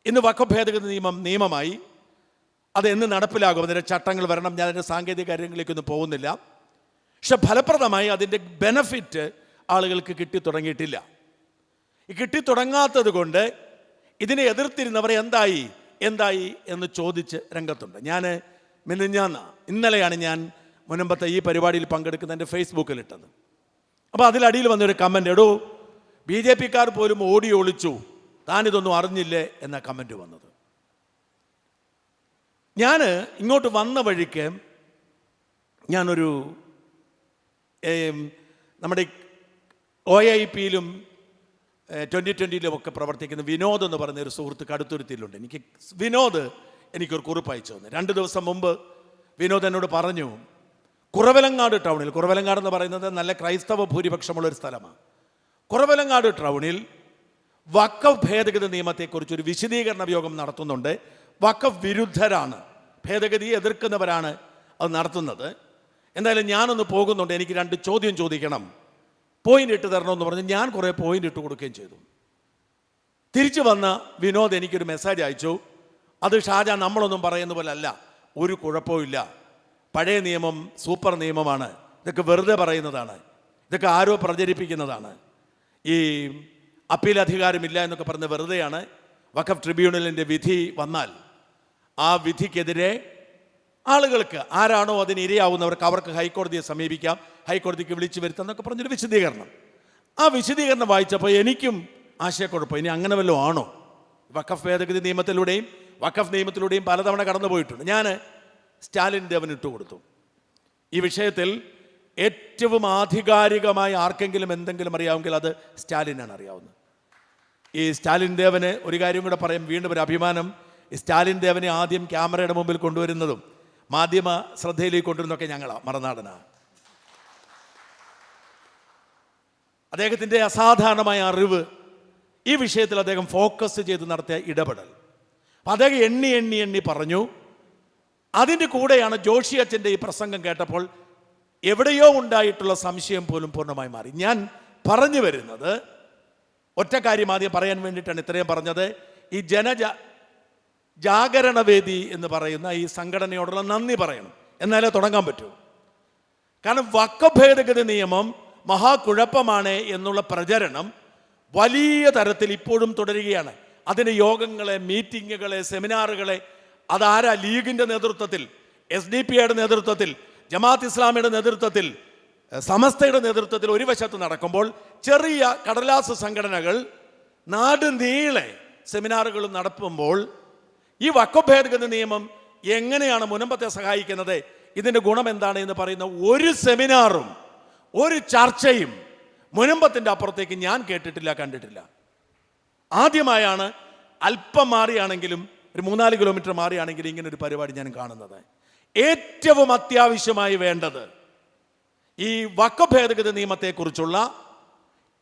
ഇന്ന് വഖഫ് ഭേദഗതി നിയമമായി. അത് എന്ന് നടപ്പിലാകും, അതിൻ്റെ ചട്ടങ്ങൾ വരണം. ഞാൻ അതിൻ്റെ സാങ്കേതിക കാര്യങ്ങളിലേക്കൊന്നും പോകുന്നില്ല. പക്ഷെ ഫലപ്രദമായി അതിൻ്റെ ബെനഫിറ്റ് ആളുകൾക്ക് കിട്ടിത്തുടങ്ങിയിട്ടില്ല. ഈ കിട്ടിത്തുടങ്ങാത്തത് കൊണ്ട് ഇതിനെ എതിർത്തിരുന്നവർ എന്തായി എന്ന് ചോദിച്ച് രംഗത്തുണ്ട്. ഞാൻ ഇന്നലെയാണ് ഞാൻ മുൻപത്തെ ഈ പരിപാടിയിൽ പങ്കെടുക്കുന്ന എൻ്റെ ഫേസ്ബുക്കിൽ ഇട്ടത്. അപ്പോൾ അതിലടിയിൽ വന്നൊരു കമൻ്റ്, എടോ BJP-ക്കാർ പോലും ഓടി ഒളിച്ചു, താനിതൊന്നും അറിഞ്ഞില്ലേ എന്ന കമൻറ്റ് വന്നത്. ഞാൻ ഇങ്ങോട്ട് വന്ന വഴിക്ക് ഞാനൊരു നമ്മുടെ OIP-യിലും 2020-ലും ഒക്കെ പ്രവർത്തിക്കുന്ന വിനോദ് എന്ന് പറയുന്ന ഒരു സുഹൃത്ത് കടുത്തുരുത്തിയിലുണ്ട്. വിനോദ് എനിക്കൊരു കുറിപ്പ് അയച്ചു തന്നു. 2 ദിവസം മുമ്പ് വിനോദ് എന്നോട് പറഞ്ഞു, കുറവലങ്ങാട് ടൗണിൽ, കുറവലങ്ങാട് എന്ന് പറയുന്നത് നല്ല ക്രൈസ്തവ ഭൂരിപക്ഷമുള്ളൊരു സ്ഥലമാണ്. കുറവലങ്ങാട് ടൗണിൽ വഖഫ് ഭേദഗതി നിയമത്തെക്കുറിച്ചൊരു വിശദീകരണ യോഗം നടത്തുന്നുണ്ട്. വഖഫ് വിരുദ്ധരാണ്, ഭേദഗതിയെ എതിർക്കുന്നവരാണ് അത് നടത്തുന്നത്. എന്തായാലും ഞാനൊന്ന് പോകുന്നുണ്ട്, എനിക്ക് 2 ചോദ്യം ചോദിക്കണം, പോയിന്റ് ഇട്ട് തരണമെന്ന് പറഞ്ഞ് ഞാൻ കുറേ പോയിന്റ് ഇട്ട് കൊടുക്കുകയും ചെയ്തു. തിരിച്ചു വന്ന വിനോദ് എനിക്കൊരു മെസ്സേജ് അയച്ചു. അത് ഷാജാൻ നമ്മളൊന്നും പറയുന്ന പോലെ അല്ല, ഒരു കുഴപ്പമില്ല, പഴയ നിയമം സൂപ്പർ നിയമമാണ്, ഇതൊക്കെ വെറുതെ പറയുന്നതാണ്, ഇതൊക്കെ ആരോ പ്രചരിപ്പിക്കുന്നതാണ്, ഈ അപ്പീൽ അധികാരമില്ല എന്നൊക്കെ പറഞ്ഞ് വെറുതെയാണ്. വഖഫ് ട്രിബ്യൂണലിൻ്റെ വിധി വന്നാൽ ആ വിധിക്കെതിരെ ആളുകൾക്ക്, ആരാണോ അതിന് ഇരയാവുന്നവർക്ക്, അവർക്ക് ഹൈക്കോടതിയെ സമീപിക്കാം, ഹൈക്കോടതിക്ക് വിളിച്ചു വരുത്താം എന്നൊക്കെ പറഞ്ഞൊരു വിശദീകരണം. ആ വിശദീകരണം വായിച്ചപ്പോൾ എനിക്കും ആശയക്കുഴപ്പം, ഇനി അങ്ങനെ വല്ലതും ആണോ? വഖഫ് ഭേദഗതി നിയമത്തിലൂടെയും വഖഫ് നിയമത്തിലൂടെയും പലതവണ കടന്നു പോയിട്ടുണ്ട്. ഞാൻ സ്റ്റാലിൻ ദേവന് ഇട്ടുകൊടുത്തു. ഈ വിഷയത്തിൽ ഏറ്റവും ആധികാരികമായി ആർക്കെങ്കിലും എന്തെങ്കിലും അറിയാമെങ്കിൽ അത് സ്റ്റാലിനാണ് അറിയാവുന്നത്. ഈ സ്റ്റാലിൻ ദേവന് ഒരു കാര്യം കൂടെ പറയാം, വീണ്ടും ഒരു അഭിമാനം. ഈ സ്റ്റാലിൻ ദേവനെ ആദ്യം ക്യാമറയുടെ മുമ്പിൽ കൊണ്ടുവരുന്നതും മാധ്യമ ശ്രദ്ധയിലേക്ക് കൊണ്ടുവരുന്നതൊക്കെ ഞങ്ങളാണ്, മറുനാടനാണ്. അദ്ദേഹത്തിൻ്റെ അസാധാരണമായ അറിവ്, ഈ വിഷയത്തിൽ അദ്ദേഹം ഫോക്കസ് ചെയ്ത് നടത്തിയ ഇടപെടൽ, അദ്ദേഹം എണ്ണി പറഞ്ഞു. അതിൻ്റെ കൂടെയാണ് ജോഷി അച്ഛൻ്റെ ഈ പ്രസംഗം കേട്ടപ്പോൾ എവിടെയോ ഉണ്ടായിട്ടുള്ള സംശയം പോലും പൂർണ്ണമായി മാറി. ഞാൻ പറഞ്ഞു വരുന്നത് ഒറ്റ കാര്യം ആദ്യം പറയാൻ വേണ്ടിയിട്ടാണ് ഇത്രയും പറഞ്ഞത്. ഈ ജാഗരണവേദി എന്ന് പറയുന്ന ഈ സംഘടനയോടുള്ള നന്ദി പറയണം, എന്നാലേ തുടങ്ങാൻ പറ്റൂ. കാരണം വഖഫ് ഭേദഗതി നിയമം മഹാകുഴപ്പമാണ് എന്നുള്ള പ്രചരണം വലിയ തരത്തിൽ ഇപ്പോഴും തുടരുകയാണ്. അതിന് യോഗങ്ങളെ, മീറ്റിങ്ങുകളെ, സെമിനാറുകളെ, അതാരാ? ലീഗിൻ്റെ നേതൃത്വത്തിൽ, SDP-യുടെ നേതൃത്വത്തിൽ, ജമാഅത്ത് ഇസ്ലാമിയുടെ നേതൃത്വത്തിൽ, സമസ്തയുടെ നേതൃത്വത്തിൽ ഒരു വശത്ത് നടക്കുമ്പോൾ ചെറിയ കടലാസ് സംഘടനകൾ നാട് നീളെ സെമിനാറുകൾ നടത്തുമ്പോൾ ഈ വഖഫ് ഭേദഗതി നിയമം എങ്ങനെയാണ് മുനമ്പത്തെ സഹായിക്കുന്നത്, ഇതിൻ്റെ ഗുണം എന്താണ് എന്ന് പറയുന്ന ഒരു സെമിനാറും ഒരു ചർച്ചയും മുനമ്പത്തിൻ്റെ അപ്പുറത്തേക്ക് ഞാൻ കേട്ടിട്ടില്ല, കണ്ടിട്ടില്ല. ആദ്യമായാണ് അല്പം മാറിയാണെങ്കിലും, ഒരു 3-4 കിലോമീറ്റർ മാറിയാണെങ്കിലും ഇങ്ങനെ ഒരു പരിപാടി ഞാൻ കാണുന്നത്. ഏറ്റവും അത്യാവശ്യമായി വേണ്ടത് ഈ വഖഫ് ഭേദഗതി നിയമത്തെക്കുറിച്ചുള്ള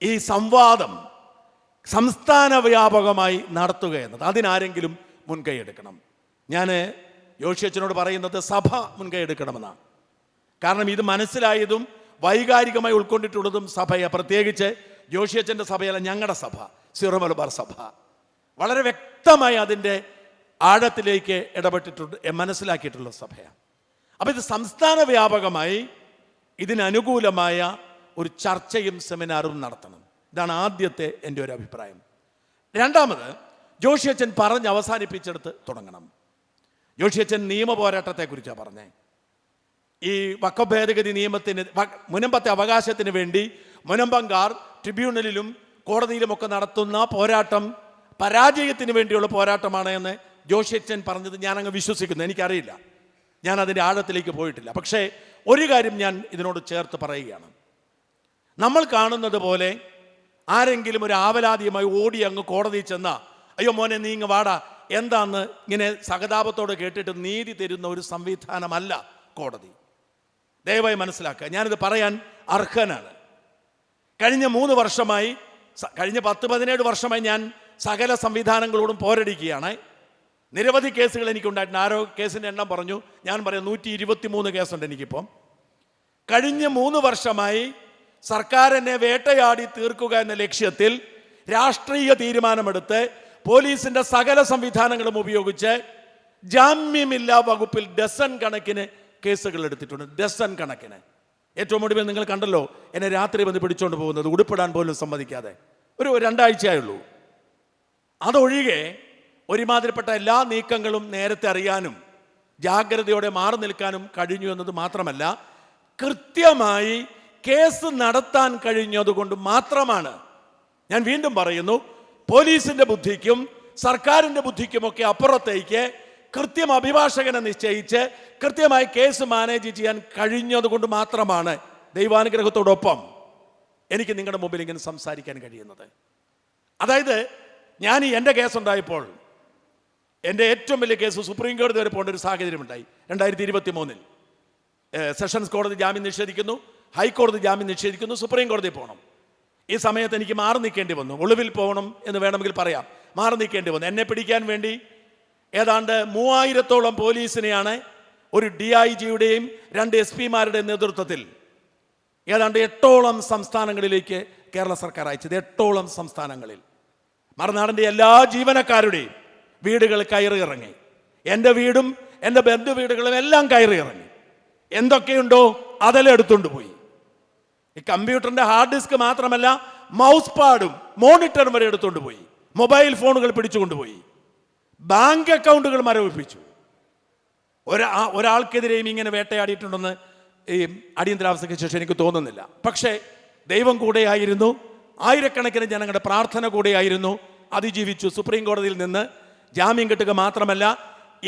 ഈ സംവാദം സംസ്ഥാന വ്യാപകമായി നടത്തുക എന്നത്, അതിനാരെങ്കിലും മുൻകൈ എടുക്കണം. ഞാൻ ജോഷി അച്ഛനോട് പറയുന്നത് സഭ മുൻകൈ എടുക്കണമെന്നാണ്. കാരണം ഇത് മനസ്സിലായതും വൈകാരികമായി ഉൾക്കൊണ്ടിട്ടുള്ളതും സഭയെ, പ്രത്യേകിച്ച് ജോഷി അച്ഛൻ്റെ സഭയല്ല, ഞങ്ങളുടെ സഭ, സിറോ മലബാർ സഭ വളരെ വ്യക്തമായി അതിൻ്റെ ആഴത്തിലേക്ക് ഇടപെട്ടിട്ടുണ്ട്, മനസ്സിലാക്കിയിട്ടുള്ള സഭയാണ്. അപ്പോൾ ഇത് സംസ്ഥാന വ്യാപകമായി ഇതിനനുകൂലമായ ഒരു ചർച്ചയും സെമിനാറും നടത്തണം. ഇതാണ് ആദ്യത്തെ എൻ്റെ ഒരു അഭിപ്രായം. രണ്ടാമത്, ജോഷി അച്ഛൻ പറഞ്ഞ് അവസാനിപ്പിച്ചെടുത്ത് തുടങ്ങണം. ജോഷി അച്ഛൻ നിയമ പോരാട്ടത്തെക്കുറിച്ചാണ് പറഞ്ഞത്. ഈ വഖഫ് ഭേദഗതി നിയമത്തിന്, മുനമ്പത്തെ അവകാശത്തിന് വേണ്ടി മുനമ്പംകാർ ട്രിബ്യൂണലിലും കോടതിയിലുമൊക്കെ നടത്തുന്ന പോരാട്ടം പരാജയത്തിന് വേണ്ടിയുള്ള പോരാട്ടമാണ് എന്ന് ജോഷി അച്ഛൻ പറഞ്ഞത് ഞാനങ്ങ് വിശ്വസിക്കുന്നു. എനിക്കറിയില്ല, ഞാൻ അതിൻ്റെ ആഴത്തിലേക്ക് പോയിട്ടില്ല. പക്ഷേ ഒരു കാര്യം ഞാൻ ഇതിനോട് ചേർത്ത് പറയുകയാണ്. നമ്മൾ കാണുന്നത് പോലെ ആരെങ്കിലും ഒരു ആവലാതിയുമായി ഓടി അങ്ങ് കോടതിയിൽ ചെന്ന, അയ്യോ മോനെ നീ ഇങ്ങ് വാടാ, എന്താന്ന് ഇങ്ങനെ സഹതാപത്തോടെ കേട്ടിട്ട് നീതി തരുന്ന ഒരു സംവിധാനമല്ല കോടതി. ദയവായി മനസ്സിലാക്കുക, ഞാനിത് പറയാൻ അർഹനാണ്. കഴിഞ്ഞ 3 വർഷമായി, കഴിഞ്ഞ 10-17 വർഷമായി ഞാൻ സകല സംവിധാനങ്ങളോടും പോരടിക്കുകയാണ്. നിരവധി കേസുകൾ എനിക്കുണ്ടായിട്ടുണ്ട്. ആരോ കേസിൻ്റെ എണ്ണം പറഞ്ഞു, ഞാൻ പറയാം 123 കേസുണ്ട് എനിക്കിപ്പം. കഴിഞ്ഞ 3 വർഷമായി സർക്കാരിനെ വേട്ടയാടി തീർക്കുക എന്ന ലക്ഷ്യത്തിൽ രാഷ്ട്രീയ തീരുമാനമെടുത്ത് പോലീസിന്റെ സകല സംവിധാനങ്ങളും ഉപയോഗിച്ച് ജാമ്യമില്ലാ വകുപ്പിൽ ഡസൻ കണക്കിന് കേസുകൾ എടുത്തിട്ടുണ്ട്. ഡസൻ കണക്കിന്. ഏറ്റവും ഒടുവിൽ നിങ്ങൾ കണ്ടല്ലോ, എന്നെ രാത്രി വന്ന് പിടിച്ചോണ്ട് പോകുന്നത്, ഉടുപ്പിടാൻ പോലും സമ്മതിക്കാതെ. ഒരു 2 ആഴ്ചയായുള്ളൂ. അതൊഴികെ ഒരുമാതിരിപ്പെട്ട എല്ലാ നീക്കങ്ങളും നേരത്തെ അറിയാനും ജാഗ്രതയോടെ മാറി നിൽക്കാനും കഴിഞ്ഞു എന്നത് മാത്രമല്ല, കൃത്യമായി കേസ് നടത്താൻ കഴിഞ്ഞതുകൊണ്ട് മാത്രമാണ്, ഞാൻ വീണ്ടും പറയുന്നു, പോലീസിന്റെ ബുദ്ധിക്കും സർക്കാരിന്റെ ബുദ്ധിക്കുമൊക്കെ അപ്പുറത്തേക്ക് കൃത്യം അഭിഭാഷകനെ നിശ്ചയിച്ച് കൃത്യമായി കേസ് മാനേജ് ചെയ്യാൻ കഴിഞ്ഞതുകൊണ്ട് മാത്രമാണ് ദൈവാനുഗ്രഹത്തോടൊപ്പം എനിക്ക് നിങ്ങളുടെ മുമ്പിൽ ഇങ്ങനെ സംസാരിക്കാൻ കഴിയുന്നത്. അതായത് ഞാൻ എൻ്റെ കേസുണ്ടായപ്പോൾ എൻ്റെ ഏറ്റവും വലിയ കേസ് സുപ്രീം കോടതി വരെ പോകേണ്ട ഒരു സാഹചര്യമുണ്ടായി. 2023 സെഷൻസ് കോടതി ജാമ്യം നിഷേധിക്കുന്നു, ഹൈക്കോടതി ജാമ്യം നിഷേധിക്കുന്നു, സുപ്രീം കോടതി പോകണം. ഈ സമയത്ത് എനിക്ക് മാറി നിൽക്കേണ്ടി വന്നു. ഒളിവിൽ പോകണം എന്ന് വേണമെങ്കിൽ പറയാം. മാറി നിൽക്കേണ്ടി വന്നു. എന്നെ പിടിക്കാൻ വേണ്ടി ഏതാണ്ട് 3000-ഓളം പോലീസിനെയാണ് ഒരു DIGയുടെയും 2 SP-മാരുടെയും നേതൃത്വത്തിൽ ഏതാണ്ട് 8ഓളം സംസ്ഥാനങ്ങളിലേക്ക് കേരള സർക്കാർ അയച്ചത്. 8ഓളം സംസ്ഥാനങ്ങളിൽ മറുനാടിൻ്റെ എല്ലാ ജീവനക്കാരുടെയും വീടുകൾ കയറി ഇറങ്ങി. എൻ്റെ വീടും എൻ്റെ ബന്ധു വീടുകളും എല്ലാം കയറി ഇറങ്ങി. എന്തൊക്കെയുണ്ടോ അതെല്ലാം എടുത്തുകൊണ്ട് പോയി. ഈ കമ്പ്യൂട്ടറിൻ്റെ ഹാർഡ് ഡിസ്ക് മാത്രമല്ല, മൗസ് പാഡും മോണിറ്ററും വരെ എടുത്തുകൊണ്ട് പോയി. മൊബൈൽ ഫോണുകൾ പിടിച്ചുകൊണ്ടുപോയി. ബാങ്ക് അക്കൗണ്ടുകൾ മരവിപ്പിച്ചു. ഒരാൾക്കെതിരെയും ഇങ്ങനെ വേട്ടയാടിയിട്ടുണ്ടെന്ന് ഈ അടിയന്തരാവസ്ഥയ്ക്ക് ശേഷം എനിക്ക് തോന്നുന്നില്ല. പക്ഷേ ദൈവം കൂടെയായിരുന്നു, ആയിരക്കണക്കിന് ജനങ്ങളുടെ പ്രാർത്ഥന കൂടെയായിരുന്നു. അതിജീവിച്ചു. സുപ്രീം കോടതിയിൽ നിന്ന് ജാമ്യം കിട്ടുക മാത്രമല്ല,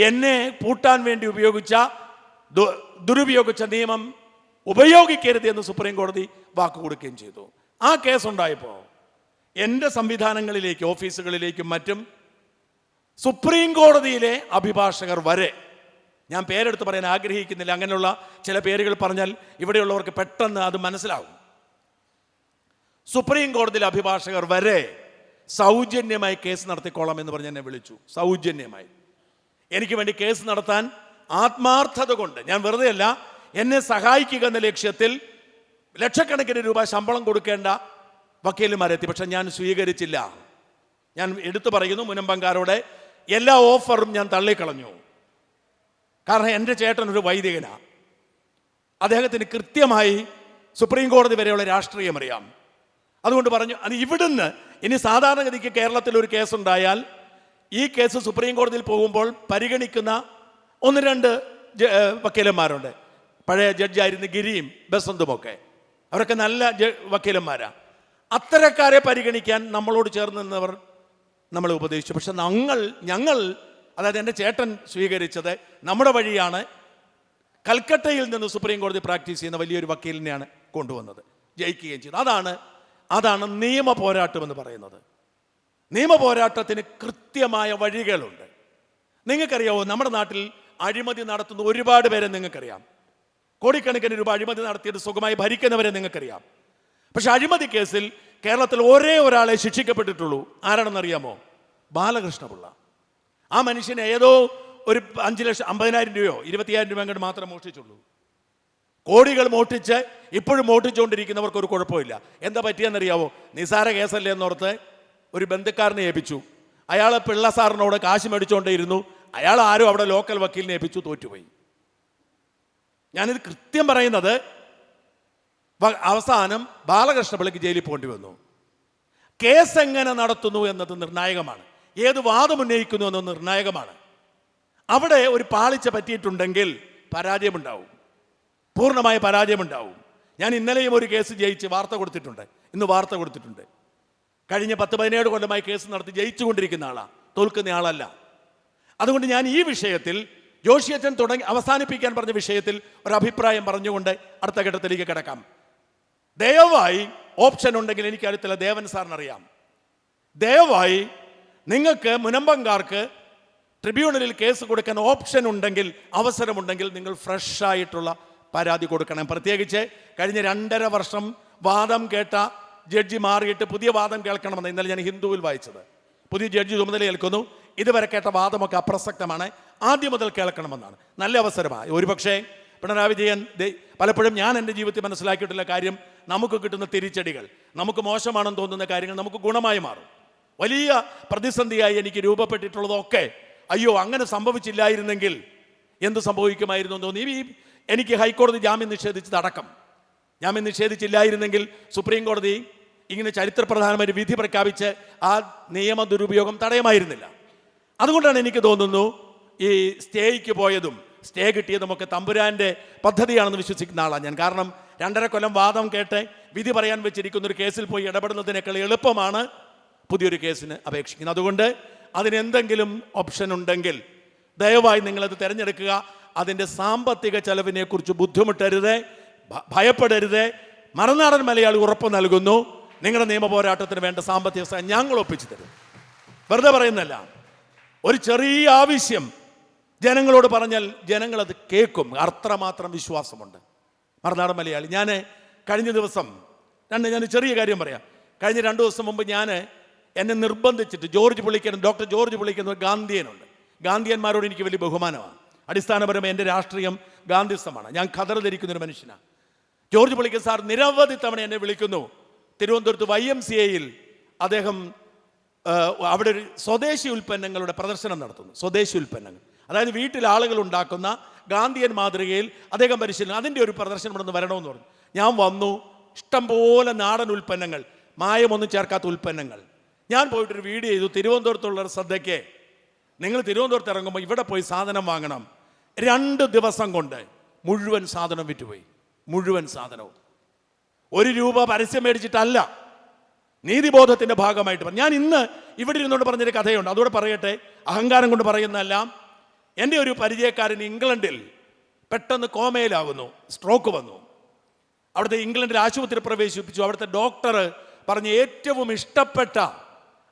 എന്നെ പൂട്ടാൻ വേണ്ടി ദുരുപയോഗിച്ച നിയമം ഉപയോഗിക്കരുത് എന്ന് സുപ്രീം കോടതി വാക്ക് കൊടുക്കുകയും ചെയ്തു. ആ കേസുണ്ടായപ്പോൾ എൻ്റെ സംവിധാനങ്ങളിലേക്ക്, ഓഫീസുകളിലേക്കും മറ്റും സുപ്രീം കോടതിയിലെ അഭിഭാഷകർ വരെ, ഞാൻ പേരെടുത്ത് പറയാൻ ആഗ്രഹിക്കുന്നില്ല, അങ്ങനെയുള്ള ചില പേരുകൾ പറഞ്ഞാൽ ഇവിടെയുള്ളവർക്ക് പെട്ടെന്ന് അത് മനസ്സിലാവും. സുപ്രീം കോടതിയിലെ അഭിഭാഷകർ വരെ സൗജന്യമായി കേസ് നടത്തിക്കോളാം എന്ന് പറഞ്ഞ് എന്നെ വിളിച്ചു. സൗജന്യമായി എനിക്ക് വേണ്ടി കേസ് നടത്താൻ ആത്മാർത്ഥത കൊണ്ട്, ഞാൻ വെറുതെ അല്ല, എന്നെ സഹായിക്കുക എന്ന ലക്ഷ്യത്തിൽ ലക്ഷക്കണക്കിന് രൂപ ശമ്പളം കൊടുക്കേണ്ട വക്കീലുമാരെത്തി. പക്ഷെ ഞാൻ സ്വീകരിച്ചില്ല. ഞാൻ എടുത്തു പറയുന്നു, മുനമ്പങ്കാരോടെ എല്ലാ ഓഫറും ഞാൻ തള്ളിക്കളഞ്ഞു. കാരണം എൻ്റെ ചേട്ടൻ ഒരു വൈദികനാണ്. അദ്ദേഹത്തിന് കൃത്യമായി സുപ്രീം കോടതി വരെയുള്ള രാഷ്ട്രീയം അറിയാം. അതുകൊണ്ട് പറഞ്ഞു, അത് ഇവിടുന്ന് ഇനി സാധാരണഗതിക്ക് കേരളത്തിൽ ഒരു കേസുണ്ടായാൽ ഈ കേസ് സുപ്രീം കോടതിയിൽ പോകുമ്പോൾ പരിഗണിക്കുന്ന 1-2 വക്കീലന്മാരുണ്ട്. പഴയ ജഡ്ജായിരുന്ന ഗിരിയും ബസന്തുമൊക്കെ, അവരൊക്കെ നല്ല വക്കീലന്മാരാണ്. അത്തരക്കാരെ പരിഗണിക്കാൻ നമ്മളോട് ചേർന്ന് നിന്നവർ നമ്മളെ ഉപദേശിച്ചു. പക്ഷെ ഞങ്ങൾ അതായത് എൻ്റെ ചേട്ടൻ സ്വീകരിച്ചത് നമ്മുടെ വഴിയാണ്. കൽക്കട്ടയിൽ നിന്ന് സുപ്രീം കോടതി പ്രാക്ടീസ് ചെയ്യുന്ന വലിയൊരു വക്കീലിനെയാണ് കൊണ്ടുവന്നത്, ജയിക്കുകയും ചെയ്തു. അതാണ് നിയമ പോരാട്ടം എന്ന് പറയുന്നത്. നിയമ പോരാട്ടത്തിന് കൃത്യമായ വഴികളുണ്ട്. നിങ്ങൾക്കറിയാവോ, നമ്മുടെ നാട്ടിൽ അഴിമതി നടത്തുന്ന ഒരുപാട് പേരെ നിങ്ങൾക്കറിയാം. കോടിക്കണക്കിന് രൂപ അഴിമതി നടത്തിയിട്ട് സുഖമായി ഭരിക്കുന്നവരെ നിങ്ങൾക്കറിയാം. പക്ഷെ അഴിമതി കേസിൽ കേരളത്തിൽ ഒരേ ഒരാളെ ശിക്ഷിക്കപ്പെട്ടിട്ടുള്ളൂ. ആരാണെന്നറിയാമോ? ബാലകൃഷ്ണപിള്ള. ആ മനുഷ്യനെ ഏതോ ഒരു 5,50,000 രൂപയോ 20,000 രൂപ അങ്ങോട്ട് മാത്രം മോഷ്ടിച്ചുള്ളൂ. കോടികൾ മോഷ്ടിച്ച് ഇപ്പോഴും മോഷ്ടിച്ചുകൊണ്ടിരിക്കുന്നവർക്ക് ഒരു കുഴപ്പമില്ല. എന്താ പറ്റിയെന്നറിയാവോ? നിസാര കേസല്ലേ എന്നോർത്ത് ഒരു ബന്ധുക്കാരനെ ഏൽപ്പിച്ചു. അയാൾ പിള്ള സാറിനോട് കാശ് മേടിച്ചുകൊണ്ടേയിരുന്നു. അയാൾ ആരും അവിടെ ലോക്കൽ വക്കീലിനെ ഏൽപ്പിച്ചു, തോറ്റുപോയി. ഞാനിത് കൃത്യം പറയുന്നത്, അവസാനം ബാലകൃഷ്ണപിള്ളയ്ക്ക് ജയിലിൽ പോകേണ്ടി വന്നു. കേസ് എങ്ങനെ നടത്തുന്നു എന്നത് നിർണായകമാണ്. ഏത് വാദം ഉന്നയിക്കുന്നു എന്നത് നിർണായകമാണ്. അവിടെ ഒരു പാളിച്ച പറ്റിയിട്ടുണ്ടെങ്കിൽ പരാജയമുണ്ടാവും, പൂർണ്ണമായ പരാജയമുണ്ടാവും. ഞാൻ ഇന്നലെയും ഒരു കേസ് ജയിച്ച് വാർത്ത കൊടുത്തിട്ടുണ്ട്, ഇന്ന് വാർത്ത കൊടുത്തിട്ടുണ്ട്. കഴിഞ്ഞ 10-17 കൊല്ലമായി കേസ് നടത്തി ജയിച്ചുകൊണ്ടിരിക്കുന്ന ആളാണ്, തോൽക്കുന്ന ആളല്ല. അതുകൊണ്ട് ഞാൻ ഈ വിഷയത്തിൽ ജോഷിയച്ചൻ അവസാനിപ്പിക്കാൻ പറഞ്ഞ വിഷയത്തിൽ ഒരഭിപ്രായം പറഞ്ഞുകൊണ്ട് അടുത്ത ഘട്ടത്തിലേക്ക് കിടക്കാം. ദയവായി ഓപ്ഷൻ ഉണ്ടെങ്കിൽ, എനിക്ക് അടുത്തുള്ള ദേവൻ സാറിനറിയാം, ദയവായി നിങ്ങൾക്ക് മുനമ്പങ്കാർക്ക് ട്രിബ്യൂണലിൽ കേസ് കൊടുക്കാൻ ഓപ്ഷൻ ഉണ്ടെങ്കിൽ, അവസരമുണ്ടെങ്കിൽ നിങ്ങൾ ഫ്രഷായിട്ടുള്ള പരാതി കൊടുക്കണം. പ്രത്യേകിച്ച് കഴിഞ്ഞ 2.5 വർഷം വാദം കേട്ട ജഡ്ജി മാറിയിട്ട് പുതിയ വാദം കേൾക്കണമെന്ന് ഇന്നലെ ഞാൻ ഹിന്ദുവിൽ വായിച്ചത്. പുതിയ ജഡ്ജി ചുമതലയേൽക്കുന്നു. ഇതുവരെ കേട്ട വാദമൊക്കെ അപ്രസക്തമാണ്, ആദ്യം മുതൽ കേൾക്കണമെന്നാണ്. നല്ല അവസരമാണ്. ഒരുപക്ഷെ പിണറായി വിജയൻ പലപ്പോഴും ഞാൻ എൻ്റെ ജീവിതത്തിൽ മനസ്സിലാക്കിയിട്ടുള്ള കാര്യം, നമുക്ക് കിട്ടുന്ന തിരിച്ചടികൾ, നമുക്ക് മോശമാണെന്ന് തോന്നുന്ന കാര്യങ്ങൾ നമുക്ക് ഗുണമായി മാറും. വലിയ പ്രതിസന്ധിയായി എനിക്ക് രൂപപ്പെട്ടിട്ടുള്ളതൊക്കെ അയ്യോ അങ്ങനെ സംഭവിച്ചില്ലായിരുന്നെങ്കിൽ എന്ത് സംഭവിക്കുമായിരുന്നു എന്ന് തോന്നി. എനിക്ക് ഹൈക്കോടതി ജാമ്യം നിഷേധിച്ചതടക്കം, ജാമ്യം നിഷേധിച്ചില്ലായിരുന്നെങ്കിൽ സുപ്രീം കോടതി ഇങ്ങനെ ചരിത്രപ്രധാനമായ ഒരു വിധി പ്രഖ്യാപിച്ച് ആ നിയമ ദുരുപയോഗം തടയുമായിരുന്നില്ല. അതുകൊണ്ടാണ് എനിക്ക് തോന്നുന്നു ഈ സ്റ്റേയ്ക്ക് പോയതും സ്റ്റേ കിട്ടിയതുമൊക്കെ തമ്പുരാൻ്റെ പദ്ധതിയാണെന്ന് വിശ്വസിക്കുന്ന ആളാണ് ഞാൻ. കാരണം 2.5 കൊല്ലം വാദം കേട്ട് വിധി പറയാൻ വെച്ചിരിക്കുന്ന ഒരു കേസിൽ പോയി ഇടപെടുന്നതിനേക്കാൾ എളുപ്പമാണ് പുതിയൊരു കേസിന് അപേക്ഷിക്കുന്നത്. അതുകൊണ്ട് അതിനെന്തെങ്കിലും ഓപ്ഷൻ ഉണ്ടെങ്കിൽ ദയവായി നിങ്ങളത് തിരഞ്ഞെടുക്കുക. അതിൻ്റെ സാമ്പത്തിക ചെലവിനെക്കുറിച്ച് ബുദ്ധിമുട്ടരുത്, ഭയപ്പെടരുത്. മറുനാടൻ മലയാളി ഉറപ്പ് നൽകുന്നു, നിങ്ങളുടെ നിയമ പോരാട്ടത്തിന് വേണ്ട സാമ്പത്തിക സഹായം ഞങ്ങൾ ഒപ്പിച്ചു തരും. വെറുതെ പറയുന്നല്ല. ഒരു ചെറിയ ആവശ്യം ജനങ്ങളോട് പറഞ്ഞാൽ ജനങ്ങളത് കേൾക്കും. അത്രമാത്രം വിശ്വാസമുണ്ട് മറുനാടൻ മലയാളി. ഞാൻ കഴിഞ്ഞ ദിവസം ഞാൻ ചെറിയ കാര്യം പറയാം. കഴിഞ്ഞ 2 ദിവസം മുമ്പ് എന്നെ നിർബന്ധിച്ചിട്ട് ഡോക്ടർ ജോർജ് പുള്ളിക്കൻ ഒരു ഗാന്ധിയനുണ്ട്. ഗാന്ധിയന്മാരോട് എനിക്ക് വലിയ ബഹുമാനമാണ്. അടിസ്ഥാനപരമായി എൻ്റെ രാഷ്ട്രീയം ഗാന്ധിസമാണ്. ഞാൻ ഖദർ ധരിക്കുന്നൊരു മനുഷ്യനാണ്. ജോർജ് പുള്ളിക്കൻ സാർ നിരവധി തവണ എന്നെ വിളിക്കുന്നു. തിരുവനന്തപുരത്ത് YMCA-യിൽ അദ്ദേഹം അവിടെ ഒരു സ്വദേശി ഉൽപ്പന്നങ്ങളുടെ പ്രദർശനം നടത്തുന്നു. സ്വദേശി ഉൽപ്പന്നങ്ങൾ, അതായത് വീട്ടിൽ ആളുകൾ ഉണ്ടാക്കുന്ന ഗാന്ധിയൻ മാതൃകയിൽ അദ്ദേഹം പരിശീലനം, അതിൻ്റെ ഒരു പ്രദർശനം ഇവിടെ നിന്ന് വരണമെന്ന് പറഞ്ഞു. ഞാൻ വന്നു. ഇഷ്ടംപോലെ നാടൻ ഉൽപ്പന്നങ്ങൾ, മായമൊന്നും ചേർക്കാത്ത ഉൽപ്പന്നങ്ങൾ. ഞാൻ പോയിട്ടൊരു വീഡിയോ ചെയ്തു. തിരുവനന്തപുരത്തുള്ളൊരു ശ്രദ്ധയ്ക്ക്, നിങ്ങൾ തിരുവനന്തപുരത്ത് ഇറങ്ങുമ്പോൾ ഇവിടെ പോയി സാധനം വാങ്ങണം. 2 ദിവസം കൊണ്ട് മുഴുവൻ സാധനം വിറ്റുപോയി. മുഴുവൻ സാധനവും. 1 രൂപ പരസ്യം മേടിച്ചിട്ടല്ല, നീതിബോധത്തിൻ്റെ ഭാഗമായിട്ട്. ഞാൻ ഇന്ന് ഇവിടെ ഇരുന്നുകൊണ്ട് പറഞ്ഞൊരു കഥയുണ്ട്, അതുകൂടെ പറയട്ടെ. അഹങ്കാരം കൊണ്ട് പറയുന്നതല്ല. എൻ്റെ ഒരു പരിചയക്കാരൻ ഇംഗ്ലണ്ടിൽ പെട്ടെന്ന് കോമയിലാകുന്നു, സ്ട്രോക്ക് വന്നു. അവിടുത്തെ ഇംഗ്ലണ്ടിൽ ആശുപത്രി പ്രവേശിപ്പിച്ചു. അവിടുത്തെ ഡോക്ടർ പറഞ്ഞ് ഏറ്റവും ഇഷ്ടപ്പെട്ട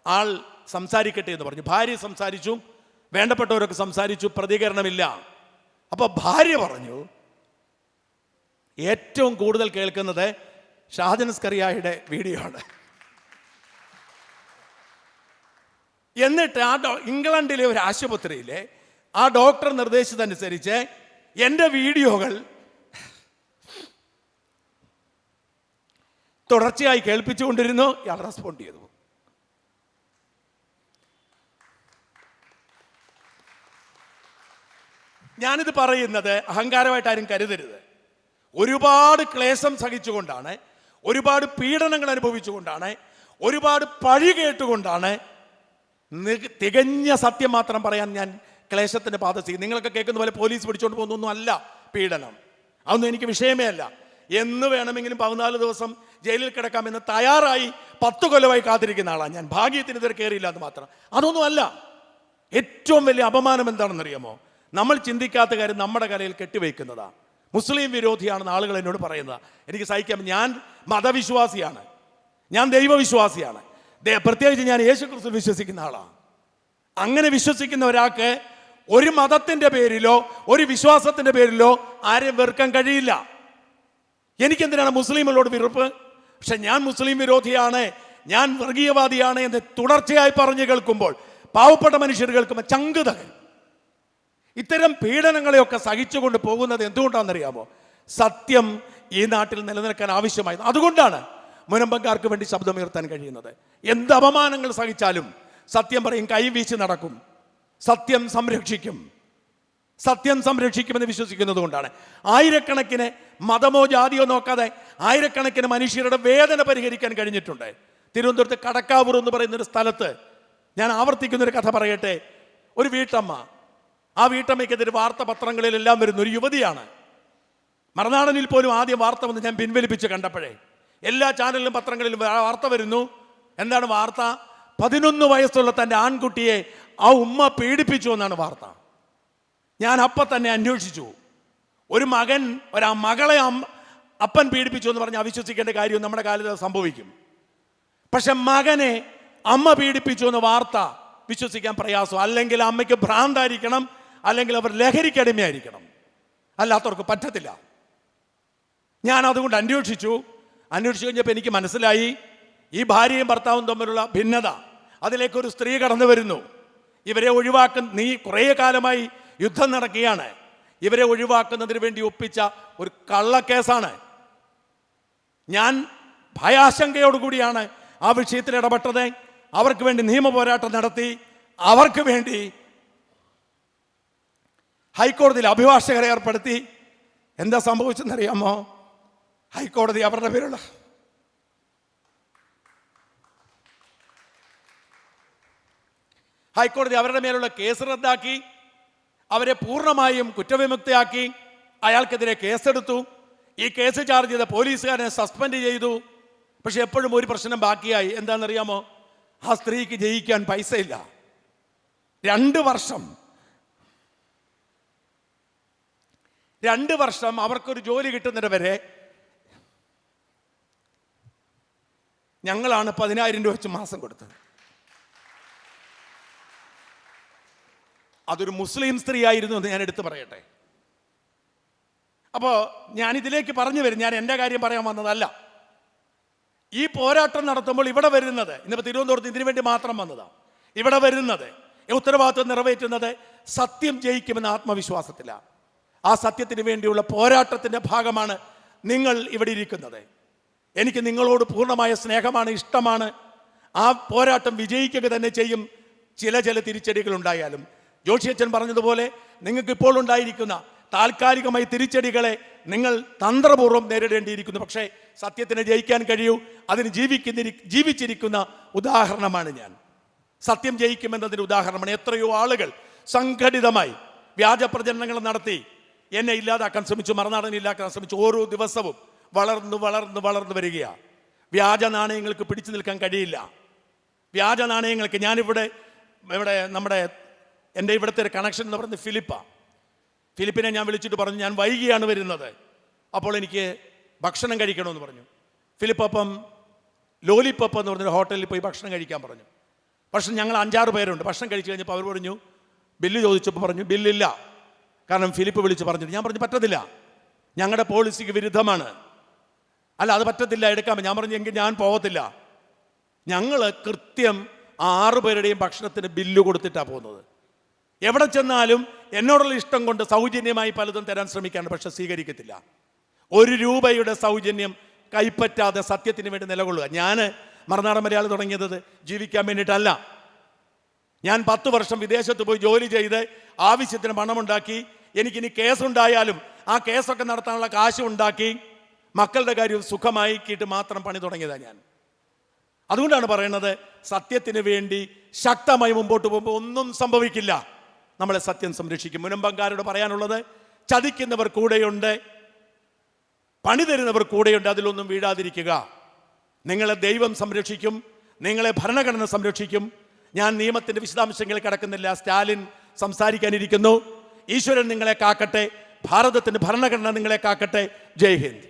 ആൾ സംസാരിക്കട്ടെ എന്ന് പറഞ്ഞു. ഭാര്യ സംസാരിച്ചു, വേണ്ടപ്പെട്ടവരൊക്കെ സംസാരിച്ചു, പ്രതികരണമില്ല. അപ്പോൾ ഭാര്യ പറഞ്ഞു, ഏറ്റവും കൂടുതൽ കേൾക്കുന്നത് ഷാജൻ സ്കറിയായുടെ വീഡിയോ ആണ്. എന്നിട്ട് ഇംഗ്ലണ്ടിലെ ഒരു ആശുപത്രിയിലെ ആ ഡോക്ടർ നിർദ്ദേശിച്ചതനുസരിച്ച് എൻ്റെ വീഡിയോകൾ തുടർച്ചയായി കേൾപ്പിച്ചുകൊണ്ടിരുന്നു. ഇയാൾ റെസ്പോണ്ട് ചെയ്തു. ഞാനിത് പറയുന്നത് അഹങ്കാരമായിട്ട് ആരും കരുതരുത്. ഒരുപാട് ക്ലേശം സഹിച്ചുകൊണ്ടാണ്, ഒരുപാട് പീഡനങ്ങൾ അനുഭവിച്ചുകൊണ്ടാണ്, ഒരുപാട് പഴി കേട്ടുകൊണ്ടാണ് തികഞ്ഞ സത്യം മാത്രം പറയാൻ ഞാൻ ക്ലേശത്തിൻ്റെ പാത ചെയ്യും. നിങ്ങളൊക്കെ കേൾക്കുന്ന പോലെ പോലീസ് പിടിച്ചുകൊണ്ട് പോകുന്നൊന്നും അല്ല പീഡനം. അതൊന്നും എനിക്ക് വിഷയമേ അല്ല. എന്ന് വേണമെങ്കിലും 14 ദിവസം ജയിലിൽ കിടക്കാമെന്ന് തയ്യാറായി 10 കൊല്ലമായി കാത്തിരിക്കുന്ന ആളാണ് ഞാൻ. ഭാഗ്യത്തിന് ഇതുവരെ കയറിയില്ല എന്ന് മാത്രം. അതൊന്നും അല്ല. ഏറ്റവും വലിയ അപമാനം എന്താണെന്നറിയാമോ? നമ്മൾ ചിന്തിക്കാത്ത കാര്യം നമ്മുടെ കലയിൽ കെട്ടിവയ്ക്കുന്നതാണ്. മുസ്ലിം വിരോധിയാണെന്ന് ആളുകൾ എന്നോട് പറയുന്നത് എനിക്ക് സഹിക്കാം. ഞാൻ മതവിശ്വാസിയാണ്, ഞാൻ ദൈവവിശ്വാസിയാണ്, പ്രത്യേകിച്ച് ഞാൻ യേശുക്രിസ്തു വിശ്വസിക്കുന്ന ആളാണ്. അങ്ങനെ വിശ്വസിക്കുന്ന ഒരാൾക്ക് ഒരു മതത്തിൻ്റെ പേരിലോ ഒരു വിശ്വാസത്തിൻ്റെ പേരിലോ ആരെയും വെറുക്കാൻ കഴിയില്ല. എനിക്കെന്തിനാണ് മുസ്ലിമുകളോട് വെറുപ്പ്? പക്ഷെ ഞാൻ മുസ്ലിം വിരോധിയാണ്, ഞാൻ വർഗീയവാദിയാണ് എന്ന് തുടർച്ചയായി പറഞ്ഞു കേൾക്കുമ്പോൾ, പാവപ്പെട്ട മനുഷ്യർ കേൾക്കുമ്പോൾ ചങ്ക് തകരും. ഇത്തരം പീഡനങ്ങളെയൊക്കെ സഹിച്ചുകൊണ്ട് പോകുന്നത് എന്തുകൊണ്ടാണെന്നറിയാമോ? സത്യം ഈ നാട്ടിൽ നിലനിൽക്കാൻ ആവശ്യമായത്. അതുകൊണ്ടാണ് മുനമ്പക്കാർക്ക് വേണ്ടി ശബ്ദമുയർത്താൻ കഴിയുന്നത്. എന്ത് അപമാനങ്ങൾ സഹിച്ചാലും സത്യം പറയും, കൈവീശി നടക്കും, സത്യം സംരക്ഷിക്കും. സത്യം സംരക്ഷിക്കുമെന്ന് വിശ്വസിക്കുന്നത് കൊണ്ടാണ്. ആയിരക്കണക്കിന് മതമോ ജാതിയോ നോക്കാതെ ആയിരക്കണക്കിന് മനുഷ്യരുടെ വേദന പരിഹരിക്കാൻ കഴിഞ്ഞിട്ടുണ്ട്. തിരുവനന്തപുരത്ത് കടക്കാവൂർ എന്ന് പറയുന്നൊരു സ്ഥലത്ത് ഞാൻ ആവർത്തിക്കുന്നൊരു കഥ പറയട്ടെ. ഒരു വീട്ടമ്മ, ആ വീട്ടമ്മയ്ക്കെതിരെ വാർത്താപത്രങ്ങളിലെല്ലാം വരുന്ന ഒരു യുവതിയാണ്. മറുനാടനിൽ പോലും ആദ്യം വാർത്ത വന്ന് ഞാൻ പിൻവലിപ്പിച്ച് കണ്ടപ്പോഴേ എല്ലാ ചാനലിലും പത്രങ്ങളിലും വാർത്ത വരുന്നു. എന്താണ് വാർത്ത? 11 വയസ്സുള്ള തൻ്റെ ആൺകുട്ടിയെ ആ ഉമ്മ പീഡിപ്പിച്ചു എന്നാണ് വാർത്ത. ഞാൻ അപ്പം തന്നെ അന്വേഷിച്ചു. ഒരു മകളെ അപ്പൻ പീഡിപ്പിച്ചു എന്ന് പറഞ്ഞ് അവിശ്വസിക്കേണ്ട കാര്യം നമ്മുടെ കാലത്ത് സംഭവിക്കും. പക്ഷെ മകനെ അമ്മ പീഡിപ്പിച്ചു എന്ന വാർത്ത വിശ്വസിക്കാൻ പ്രയാസം. അല്ലെങ്കിൽ അമ്മയ്ക്ക് ഭ്രാന്തായിരിക്കണം, അല്ലെങ്കിൽ അവർ ലഹരിക്കടിമയായിരിക്കണം, അല്ലാത്തവർക്ക് പറ്റത്തില്ല. ഞാൻ അതുകൊണ്ട് അന്വേഷിച്ചു കഴിഞ്ഞപ്പോൾ എനിക്ക് മനസ്സിലായി ഈ ഭാര്യയും ഭർത്താവും തമ്മിലുള്ള ഭിന്നത. അതിലേക്കൊരു സ്ത്രീ കടന്നു വരുന്നു. ഇവരെ നീ കുറേ കാലമായി യുദ്ധം നടക്കുകയാണ്. ഇവരെ ഒഴിവാക്കുന്നതിന് വേണ്ടി ഒപ്പിച്ച ഒരു കള്ളക്കേസാണ്. ഞാൻ ഭയാശങ്കയോടുകൂടിയാണ് ആ വിഷയത്തിൽ ഇടപെട്ടത്. അവർക്ക് വേണ്ടി നിയമ പോരാട്ടം നടത്തി. അവർക്ക് വേണ്ടി ഹൈക്കോടതിയിൽ അഭിഭാഷകരെ ഏർപ്പെടുത്തി. എന്താ സംഭവിച്ചെന്നറിയാമോ? ഹൈക്കോടതി അവരുടെ പേരുള്ള മേലുള്ള കേസ് റദ്ദാക്കി. അവരെ പൂർണ്ണമായും കുറ്റവിമുക്തയാക്കി. അയാൾക്കെതിരെ കേസെടുത്തു. ഈ കേസ് ചാർജ് ചെയ്ത പോലീസുകാരനെ സസ്പെൻഡ് ചെയ്തു. പക്ഷെ എപ്പോഴും ഒരു പ്രശ്നം ബാക്കിയായി. എന്താണെന്നറിയാമോ? ആ സ്ത്രീക്ക് ജയിക്കാൻ പൈസയില്ല. 2 വർഷം അവർക്കൊരു ജോലി കിട്ടുന്നത് വരെ ഞങ്ങളാണ് 10,000 രൂപ വെച്ച് മാസം കൊടുത്തത്. അതൊരു മുസ്ലിം സ്ത്രീ ആയിരുന്നു എന്ന് ഞാൻ എടുത്തു പറയട്ടെ. അപ്പോൾ ഞാനിതിലേക്ക് പറഞ്ഞു വരും. ഞാൻ എൻ്റെ കാര്യം പറയാൻ വന്നതല്ല. ഈ പോരാട്ടം നടത്തുമ്പോൾ ഇവിടെ വരുന്നത്, ഇന്നിപ്പോൾ തിരുവനന്തപുരത്ത് ഇതിനു വേണ്ടി മാത്രം വന്നതാണ്. ഇവിടെ വരുന്നത്, ഉത്തരവാദിത്വം നിറവേറ്റുന്നത് സത്യം ജയിക്കുമെന്ന ആത്മവിശ്വാസത്തിലാണ്. ആ സത്യത്തിന് വേണ്ടിയുള്ള പോരാട്ടത്തിൻ്റെ ഭാഗമാണ് നിങ്ങൾ ഇവിടെ ഇരിക്കുന്നത്. എനിക്ക് നിങ്ങളോട് പൂർണ്ണമായ സ്നേഹമാണ്, ഇഷ്ടമാണ്. ആ പോരാട്ടം വിജയിക്കുക തന്നെ ചെയ്യും. ചില തിരിച്ചടികൾ ഉണ്ടായാലും ജോഷിയച്ചൻ പറഞ്ഞതുപോലെ നിങ്ങൾക്ക് ഇപ്പോൾ ഉണ്ടായിരിക്കുന്ന താൽക്കാലികമായി തിരിച്ചടികളെ നിങ്ങൾ തന്ത്രപൂർവ്വം നേരിടേണ്ടിയിരിക്കുന്നു. പക്ഷേ സത്യത്തിന് ജയിക്കാൻ കഴിയൂ. അതിന് ജീവിച്ചിരിക്കുന്ന ഉദാഹരണമാണ് ഞാൻ. സത്യം ജയിക്കുമെന്നതിന് ഉദാഹരണമാണ്. എത്രയോ ആളുകൾ സംഘടിതമായി വ്യാജ പ്രചരണങ്ങൾ നടത്തി എന്നെ ഇല്ലാതാക്കാൻ ശ്രമിച്ചു, മറുനാടനെ ഇല്ലാക്കാൻ ശ്രമിച്ചു. ഓരോ ദിവസവും വളർന്നു വരികയാണ്. വ്യാജ നാണയങ്ങൾക്ക് പിടിച്ചു നിൽക്കാൻ കഴിയില്ല. വ്യാജ നാണയങ്ങൾക്ക് ഞാനിവിടെ എൻ്റെ ഇവിടുത്തെ ഒരു കണക്ഷൻ എന്ന് പറയുന്നത് ഫിലിപ്പിനെ ഞാൻ വിളിച്ചിട്ട് പറഞ്ഞു, ഞാൻ വൈകിയാണ് വരുന്നത്, അപ്പോൾ എനിക്ക് ഭക്ഷണം കഴിക്കണമെന്ന് പറഞ്ഞു. ഫിലിപ്പ് അപ്പം ലോലിപ്പപ്പ് എന്ന് പറഞ്ഞൊരു ഹോട്ടലിൽ പോയി ഭക്ഷണം കഴിക്കാൻ പറഞ്ഞു. പക്ഷെ ഞങ്ങൾ 5-6 പേരുണ്ട്. ഭക്ഷണം കഴിച്ച് കഴിഞ്ഞപ്പോൾ അവർ പറഞ്ഞു, ബില്ല് ചോദിച്ചപ്പോൾ പറഞ്ഞു ബില്ലില്ല. കാരണം ഫിലിപ്പ് വിളിച്ച് പറഞ്ഞിട്ട്. ഞാൻ പറഞ്ഞു പറ്റത്തില്ല, ഞങ്ങളുടെ പോളിസിക്ക് വിരുദ്ധമാണ്. അല്ല അത് പറ്റത്തില്ല, എടുക്കാൻ. ഞാൻ പറഞ്ഞു എങ്കിൽ ഞാൻ പോകത്തില്ല. ഞങ്ങൾ കൃത്യം 6 പേരുടെയും ഭക്ഷണത്തിന് ബില്ല് കൊടുത്തിട്ടാണ് പോകുന്നത്. എവിടെ ചെന്നാലും എന്നോടുള്ള ഇഷ്ടം കൊണ്ട് സൗജന്യമായി പലതും തരാൻ ശ്രമിക്കാണ്, പക്ഷെ സ്വീകരിക്കത്തില്ല. 1 രൂപയുടെ സൗജന്യം കൈപ്പറ്റാതെ സത്യത്തിന് വേണ്ടി നിലകൊള്ളുക. ഞാൻ മറുനാടൻ മലയാളി തുടങ്ങിയത് ജീവിക്കാൻ വേണ്ടിയിട്ടല്ല. ഞാൻ 10 വർഷം വിദേശത്ത് പോയി ജോലി ചെയ്ത് ആവശ്യത്തിന് പണമുണ്ടാക്കി. എനിക്കിനി കേസുണ്ടായാലും ആ കേസൊക്കെ നടത്താനുള്ള കാശ് ഉണ്ടാക്കി മക്കളുടെ കാര്യം സുഖമാക്കിയിട്ട് മാത്രം പണി തുടങ്ങിയതാണ് ഞാൻ. അതുകൊണ്ടാണ് പറയുന്നത്, സത്യത്തിന് വേണ്ടി ശക്തമായി മുമ്പോട്ട് പോകുമ്പോൾ ഒന്നും സംഭവിക്കില്ല. നമ്മളെ സത്യം സംരക്ഷിക്കും. മുനമ്പങ്കാരോട് പറയാനുള്ളത്, ചതിക്കുന്നവർ കൂടെയുണ്ട്, പണി തരുന്നവർ കൂടെയുണ്ട്. അതിലൊന്നും വീഴാതിരിക്കുക. നിങ്ങളെ ദൈവം സംരക്ഷിക്കും, നിങ്ങളെ ഭരണഘടന സംരക്ഷിക്കും. ഞാൻ നിയമത്തിൻ്റെ വിശദാംശങ്ങളിൽ കടക്കുന്നില്ല. സ്റ്റാലിൻ സംസാരിക്കാനിരിക്കുന്നു. ഈശ്വരൻ നിങ്ങളെ കാക്കട്ടെ. ഭാരതത്തിൻ്റെ ഭരണഘടന നിങ്ങളെ കാക്കട്ടെ. ജയ് ഹിന്ദ്.